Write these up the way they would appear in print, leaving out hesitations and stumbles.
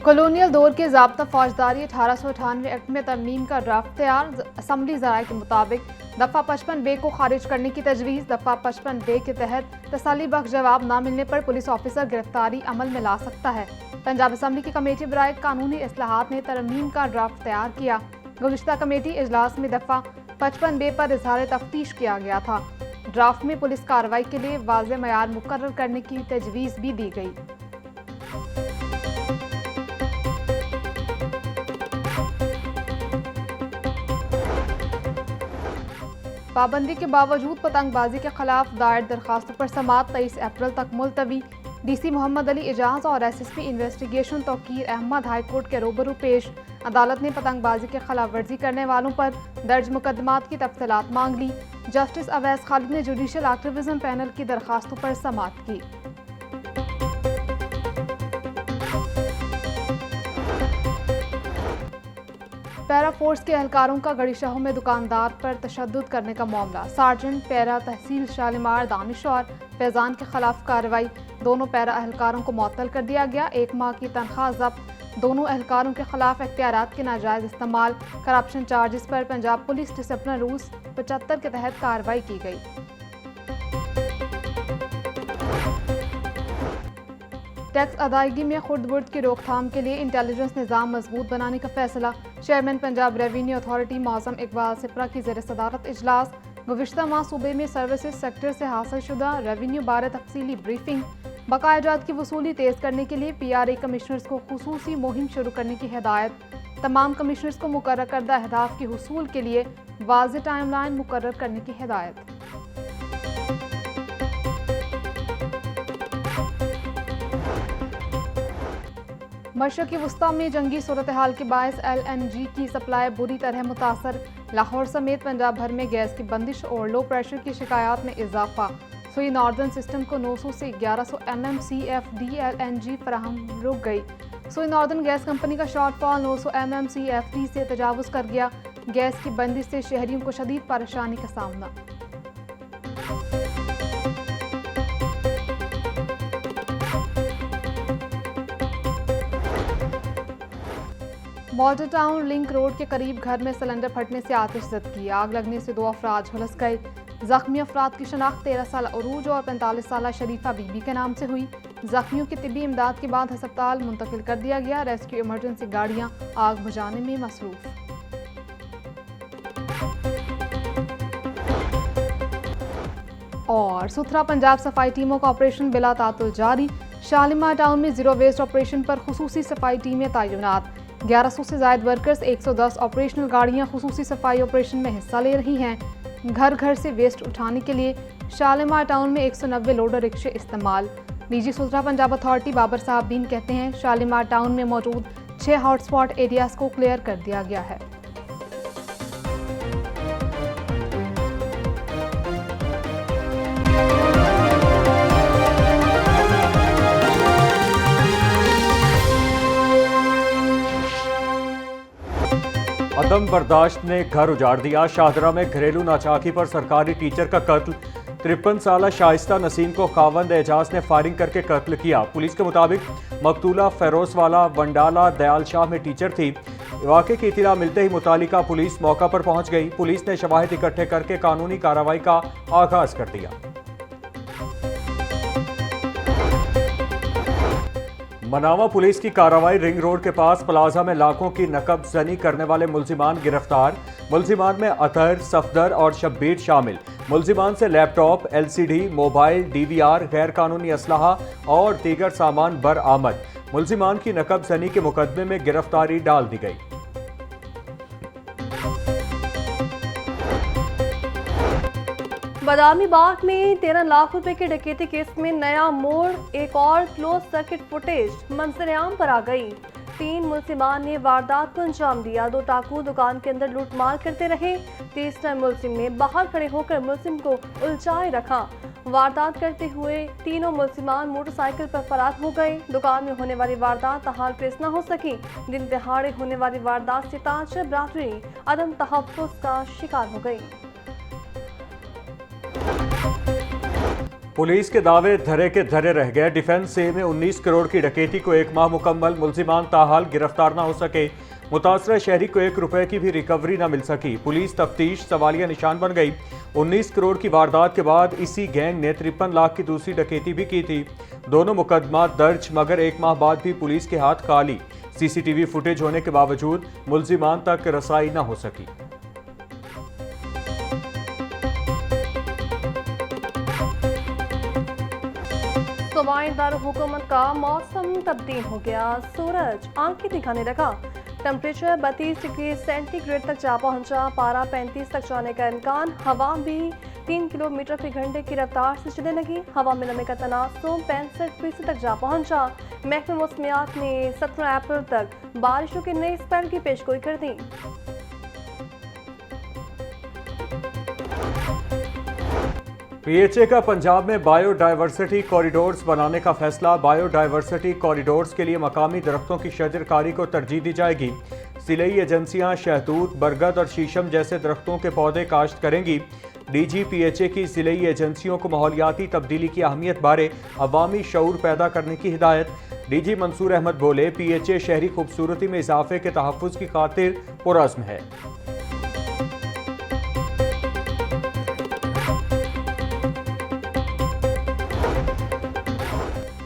Colonial दौर के ज़ाब्ता फौजदारी 1898 एक्ट में तरमीम का ड्राफ्ट तैयार। असम्बली ज़राए के मुताबिक दफ़ा 55 बे को खारिज करने की तजवीज़। दफ़ा 55 बे के तहत तसल्ली बख्श जवाब न मिलने पर पुलिस ऑफिसर गिरफ्तारी अमल में ला सकता है। पंजाब असम्बली की कमेटी बराए कानूनी इस्लाहात ने तरमीम का ड्राफ्ट तैयार किया। गुज़िश्ता कमेटी इजलास में दफ़ा 55 बे पर इजहार तफ्तीश किया गया था। ड्राफ्ट में पुलिस कार्रवाई के लिए वाज़े मयार मुकर्रर करने की तजवीज़ भी दी गई। पाबंदी के बावजूद पतंगबाजी के खिलाफ दायर दरखास्तों पर समाअत 23 अप्रैल तक मुलतवी। DC मोहम्मद अली एजाज और SSP investigation Tauqeer Ahmed high court के रूबरू पेश। अदालत ने पतंगबाजी के खिलाफ वर्जी करने वालों पर दर्ज मुकदमात की तफसीलात मांग ली। जस्टिस अवैस खालिद ने जुडिशल एक्टिविज्म पैनल की दरखास्तों पर समाअत की। पैरा फोर्स के एहलकारों का गड़ीशहों में दुकानदार पर तशद्दुद करने का मामला। सार्जेंट पैरा तहसील शालीमार दानिश और फैजान के खिलाफ कार्रवाई। दोनों पैरा एहलकारों को मुअत्तल कर दिया गया। 1 माह की तनख्वाह जब्त। दोनों एहलकारों के खिलाफ इख्तियारात के नाजायज इस्तेमाल, करप्शन चार्जेस पर पंजाब पुलिस डिसिप्लिन रूल्स 75 के तहत कार्रवाई की गई। टैक्स अदायगी में खुर्द-बुर्द की रोकथाम के लिए इंटेलिजेंस निज़ाम मजबूत बनाने का फैसला। Chairman Punjab revenue authority Mauzam Iqbal Sipra की ज़ेर सदारत इजलास। गुज़िश्ता माह सूबे में सर्विसेज सेक्टर से हासिल शुदा रेवेन्यू बारे तफसीली ब्रीफिंग। बकाया जात की वसूली तेज़ करने के लिए PRA कमिश्नर्स को खुसूसी मुहिम शुरू करने की हिदायत। तमाम कमिश्नर्स को मुकर्रर करदा अहदाफ के हुसूल के लिए वाज़ेह टाइमलाइन मुकर्रर करने की हिदायत। मशरक़ी वस्ता में जंगी सूरत हाल के बायस LNG की सप्लाई बुरी तरह मुतासर। लाहौर समेत पंजाब भर में गैस की बंदिश और लो प्रेशर की शिकायत में इजाफा। सुई नॉर्दर्न सिस्टम को 900 से 1100 mmCFD LNG फराहम रुक गई। सुई नॉर्दर्न गैस कंपनी का शॉर्टफॉल 900 mmCFD से तजावुज़ कर गया। गैस की बंदिश से शहरियों को शदीद परेशानी का सामना। मॉडल टाउन लिंक रोड के करीब घर में सिलेंडर फटने से आतिशज़द की। आग लगने से 2 अफराद झुलस गए। जख्मी अफराद की शनाख्त 13 साल अरूज और 45 साल शरीफा बीबी के नाम से हुई। जख्मियों की तिब्बी इमदाद के बाद अस्पताल मुंतकिल कर दिया गया। रेस्क्यू इमरजेंसी गाड़ियां आग बुझाने में मसरूफ। और सुथरा पंजाब सफाई टीमों का ऑपरेशन बिला तातुल जारी। शालीमार टाउन में जीरो वेस्ट ऑपरेशन पर खुसूसी सफाई टीमें तैनात। 1100 से ज़ायद वर्कर्स, 110 ऑपरेशनल गाड़ियां खुसूसी सफाई ऑपरेशन में हिस्सा ले रही हैं। घर घर से वेस्ट उठाने के लिए शालीमार टाउन में 190 लोडर रिक्शे इस्तेमाल। DG सुथरा पंजाब अथॉरिटी बाबर साहब बीन कहते हैं शालीमार टाउन में मौजूद 6 हॉटस्पॉट एरियाज को क्लियर कर दिया गया है। अदम बर्दाश्त ने घर उजाड़ दिया। शाहदरा में घरेलू नाचाकी पर सरकारी टीचर का कत्ल। 53 साला शाइस्ता नसीम को खावंद एजाज ने फायरिंग करके कत्ल किया। पुलिस के मुताबिक मकतूला फेरोजवाला वंडाला दयाल शाह में टीचर थी। वाक़े की इत्तला मिलते ही मुतालिका पुलिस मौका पर पहुंच गई। पुलिस ने शवाहिद इकट्ठे करके कानूनी कार्रवाई का आगाज कर दिया। मनावा पुलिस की कार्रवाई। रिंग रोड के पास प्लाजा में लाखों की नकब जनी करने वाले मुल्जिमान गिरफ्तार। मुल्जिमान में अतहर, सफदर और शब्बीर शामिल। मुल्जिमान से लैपटॉप, LCD, मोबाइल, DVR, गैर कानूनी असलहा और दीगर सामान बरामद। मुल्जिमान की नकब जनी के मुकदमे में गिरफ्तारी डाल दी गई। बादामी बाग में 13 लाख रुपए के डकैती केस में नया मोड़। एक और क्लोज सर्किट फुटेज मंजर-ए-आम पर आ गई। 3 मुल्जिमान ने वारदात को अंजाम दिया। 2 डाकू दुकान के अंदर लूटमार करते रहे। तीसरा मुल्जिम ने बाहर खड़े होकर मुल्जिम को उलझाए रखा। वारदात करते हुए तीनों मुल्जिमान मोटरसाइकिल पर फरार हो गए। दुकान में होने वाली वारदात ताहाल ट्रेस न हो सकी। दिन दहाड़े होने वाली वारदात से ताजर बरादरी अदम तहफ़्फ़ुज़ का शिकार हो गई। पुलिस के दावे धरे के धरे रह गए। डिफेंस से में 19 करोड़ की डकैती को 1 माह मुकम्मल, मुलजिमान ताहाल गिरफ्तार न हो सके। मुतासरा शहरी को 1 रुपए की भी रिकवरी न मिल सकी। पुलिस तफ्तीश सवालिया निशान बन गई। 19 करोड़ की वारदात के बाद इसी गैंग ने 53 लाख की दूसरी डकैती भी की थी। दोनों मुकदमा दर्ज, मगर 1 माह बाद भी पुलिस के हाथ खाली। सीसीटीवी फुटेज होने के बावजूद मुलजिमान तक रसाई न हो सकी। सूबाई दारुल-हुकूमत का मौसम तब्दील हो गया। सूरज आंखें दिखाने लगा। टेम्परेचर 32 डिग्री सेंटीग्रेड तक जा पहुंचा। पारा 35 तक जाने का इम्कान। हवा भी 3 किलोमीटर फी घंटे की रफ्तार से चलने लगी। हवा में नमी का तनासुब 65% तक जा पहुंचा। महकमा मौसमियात ने 17 अप्रैल तक बारिशों के नए स्पेल की पेशगोई कर दी। पीएचए का पंजाब में बायोडायवर्सिटी कॉरिडोर्स बनाने का फैसला। बायोडायवर्सिटी कॉरिडोर्स के लिए मकामी दरख्तों की शजरकारी को तरजीह दी जाएगी। सिलई एजेंसियां शहतूत, बरगद और शीशम जैसे दरख्तों के पौधे काश्त करेंगी। डीजी पीएचए की सिलई एजेंसियों को माहौलियाती तब्दीली की अहमियत बारे अवामी शऊर पैदा करने की हिदायत। डीजी मंसूर अहमद बोले, पीएचए शहरी खूबसूरती में इजाफे के तहफ़्फ़ुज़ की खातिर पुरअज़्म है।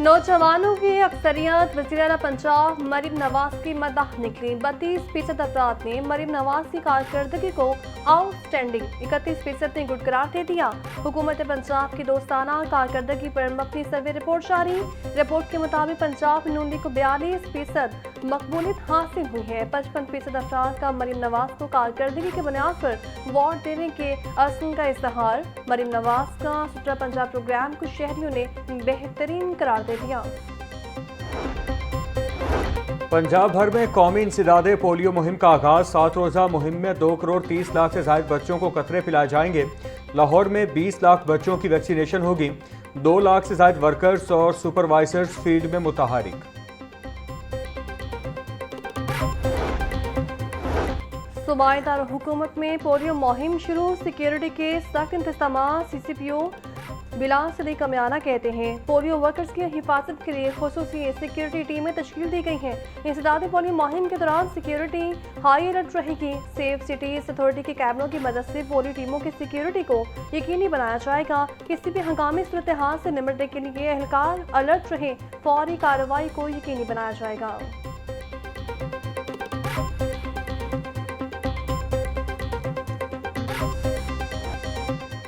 नौजवानों की अक्सरियत वज़ीर-ए-आला पंजाब मरीम नवाज की मदह निकली। 32% अफराद ने मरीम नवाज की कारकर्दगी को आउटस्टैंडिंग, 31% ने गुड करार दे दिया। हुकूमत पंजाब की दोस्ताना कारकर्दगी पर मबनी सर्वे रिपोर्ट जारी। रिपोर्ट के मुताबिक पंजाब नून लीग को 42% मकबूलियत हासिल हुई है। 55% अफराद का मरीम नवाज को कारकर्दगी की बुनियाद पर वोट देने के अज़्म का इज़हार। मरीम नवाज का सुतरा पंजाब प्रोग्राम को शहरियों ने बेहतरीन करार दे दिया। पंजाब भर में कौमी इंसदादे पोलियो मुहिम का आगाज। 7 रोज़ा मुहिम में 2 करोड़ 30 लाख से ज़ायद बच्चों को कतरे पिलाए जाएंगे। लाहौर में 20 लाख बच्चों की वैक्सीनेशन होगी। 2 लाख से ज़ायद वर्कर्स और सुपरवाइजर्स फील्ड में मुतहरिक। सूबाई दारुल-हुकूमत में पोलियो मुहिम शुरू। सिक्योरिटी के सख्त इंतजाम। CCPO बिलाल सदी कमियाना कहते हैं, पोलियो वर्कर्स की हिफाजत के लिए खुसूसी सिक्योरिटी टीमें तश्कील दी गई हैं। इंसदादी पोलियो मुहिम के दौरान सिक्योरिटी हाई अलर्ट रहेगी। सेफ सिटीज अथॉरिटी के कैमरों की मदद से पोलियो टीमों की सिक्योरिटी को यकीनी बनाया जाएगा। किसी भी हंगामी सूरत हाल से निपटने के लिए एहलकार अलर्ट रहे। फौरी कार्रवाई को यकीनी बनाया जाएगा।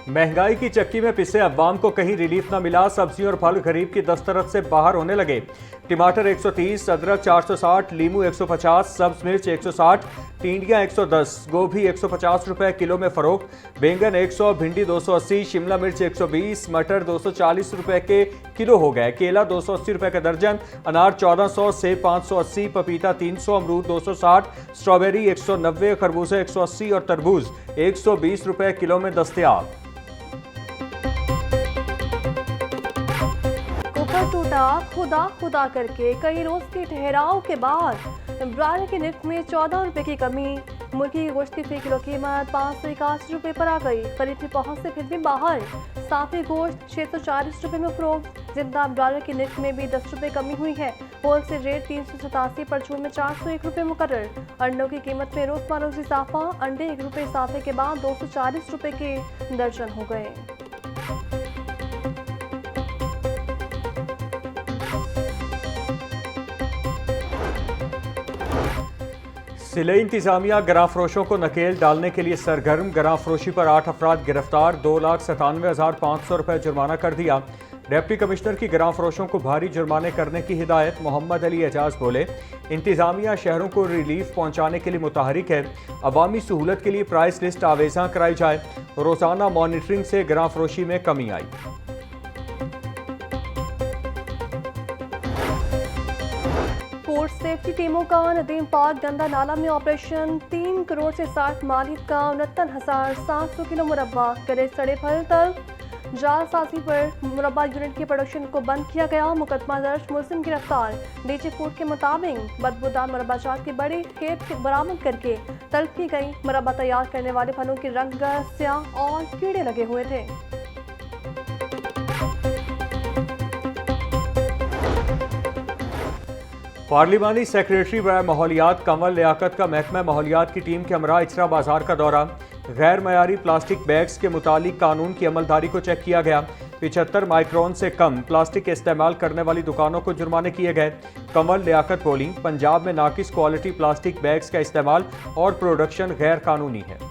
महंगाई की चक्की में पिसे अवाम को कहीं रिलीफ न मिला। सब्जी और फल गरीब की दस्तरस से बाहर होने लगे। टमाटर 130, अदरक 460, लीमू 150, सब्ज मिर्च 160, टिंडियाँ 110, गोभी 150 रुपए किलो में फरोख्त। बैंगन 100, भिंडी 280, शिमला मिर्च 120, मटर 240 रुपए के किलो हो गए। केला 280 रुपए का दर्जन, अनार 1400, सेब 580, पपीता 300, अमरूद 260, स्ट्रॉबेरी 190, खरबूजा 180 और तरबूज 120 रुपए किलो में दस्तयाब। टूटा खुदा खुदा करके कई रोज के ठहराव के बाद ब्रायलर के निर्ख में 14 रुपए की कमी। मुर्गी की गोश्त की फी किलो कीमत 581 रुपए पर आ गई। खरीद की पहुंच से फिर भी बाहर। साफी गोश्त 640 रुपए में फरोख्त। जिंदा ब्रायलर के निर्ख में भी 10 रुपए कमी हुई है। होलसेल रेट 387, परचून में 401 रुपए मुकर्रर। अंडों की कीमत में रोज बरोज इजाफा। अंडे 1 रुपए इजाफे के बाद 240 रुपए के दर्जन हो गए। सिलई इंतजामिया गरां फरोशों को नकेल डालने के लिए सरगर्म। गरां फरोशी पर 8 अफराद गिरफ्तार। 2,97,500 रुपए जुर्माना कर दिया। डिप्टी कमिश्नर की गरां फरोशों को भारी जुर्माने करने की हिदायत। मोहम्मद अली एजाज बोले, इंतजामिया शहरों को रिलीफ पहुंचाने के लिए मुतहरिक है। अवामी सहूलत के लिए प्राइस लिस्ट आवेजा कराई जाए। रोजाना मॉनिटरिंग से गरां फरोशी में कमी आई। फूड सेफ्टी टीमों का नदीम पार्क गंदा नाला में ऑपरेशन। 3 करोड़ से 60 मालिक का 69,700 किलो मुरब्बा करे सड़े फल तक। जालसाजी पर मुरब्बा यूनिट की प्रोडक्शन को बंद किया गया। मुकदमा दर्ज, मुलजिम गिरफ्तार। डीजी फूड के मुताबिक बदबूदार मुरब्बाजात की बड़ी खेप बरामद करके तलब की गई। मुरब्बा तैयार करने वाले फलों की रंग स्याह और कीड़े लगे हुए थे। पार्लिमानी सेक्रेटरी व माहौलियात कंवल लियाकत का महकमा माहौलियात की टीम के हमरा इचरा बाजार का दौरा। गैर मयारी प्लास्टिक बैग्स के मुतालिक कानून की अमलदारी को चेक किया गया। 75 माइक्रोन से कम प्लास्टिक इस्तेमाल करने वाली दुकानों को जुर्माने किए गए। कंवल लियाकत बोली, पंजाब में नाकिस क्वालिटी प्लास्टिक बैग्स का इस्तेमाल और प्रोडक्शन गैर कानूनी है।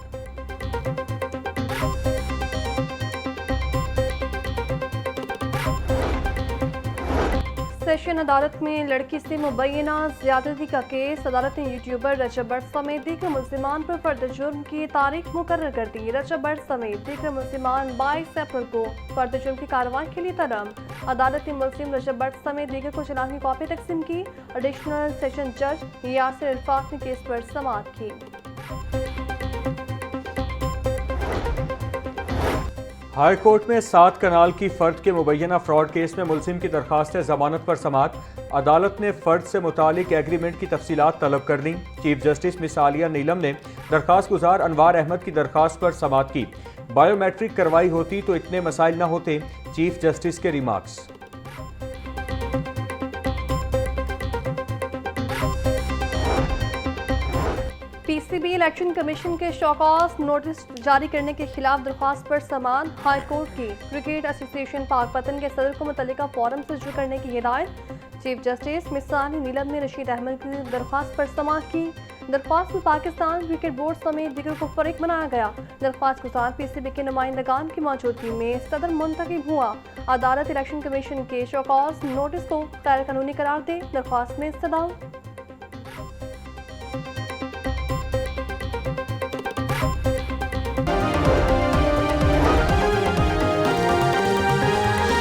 सेशन अदालत में लड़की से मुबैना ज्यादती का केस। अदालत ने यूट्यूबर रजब भट्ट समेत दीगर मुल्जिमान पर फर्द जुर्म की तारीख मुकर्रर कर दी। रजब भट्ट समेत दीगर मुल्जिमान 22 अप्रैल को फर्द जुर्म की कार्रवाई के लिए तलब। अदालत ने मुल्जिम रजब भट्ट समेत दीगर को चालान की कॉपी तकसीम की। एडिशनल सेशन जज यासिर इरफाक ने केस पर समाअत की। हाई कोर्ट में 7 कनाल की फर्द के मुबैना फ्रॉड केस में मुलजिम की दरखास्त जमानत पर समाअत। अदालत ने फर्द से मुतालिक एग्रीमेंट की तफसीलात तलब कर दी। चीफ जस्टिस मिसालिया नीलम ने दरखास्त गुजार अनवार अहमद की दरखास्त पर समाअत की। बायोमेट्रिक कार्रवाई होती तो इतने मसाइल न होते, चीफ जस्टिस के रिमार्क्स। पीसीबी इलेक्शन कमीशन के शौकॉस नोटिस जारी करने के खिलाफ दरख्वास्त पर समान। हाई कोर्ट की क्रिकेट एसोसिएशन पाकपतन के सदर को मुतल्लिका फोरम से रुजू करने की हिदायत। चीफ जस्टिस मिसानी नीलम ने रशीद अहमद की दरख्वास्त पर समाअत की। दरख्वास्त में पाकिस्तान क्रिकेट बोर्ड समेत दीगर को फरीक बनाया गया। दरख्वास्त गुजार पीसीबी के नुमाइंदगान की मौजूदगी में सदर मुंतखब हुआ। अदालत इलेक्शन कमीशन के शौकॉस नोटिस को गैर कानूनी करार दे। दरख्वास्त में इस्तदा।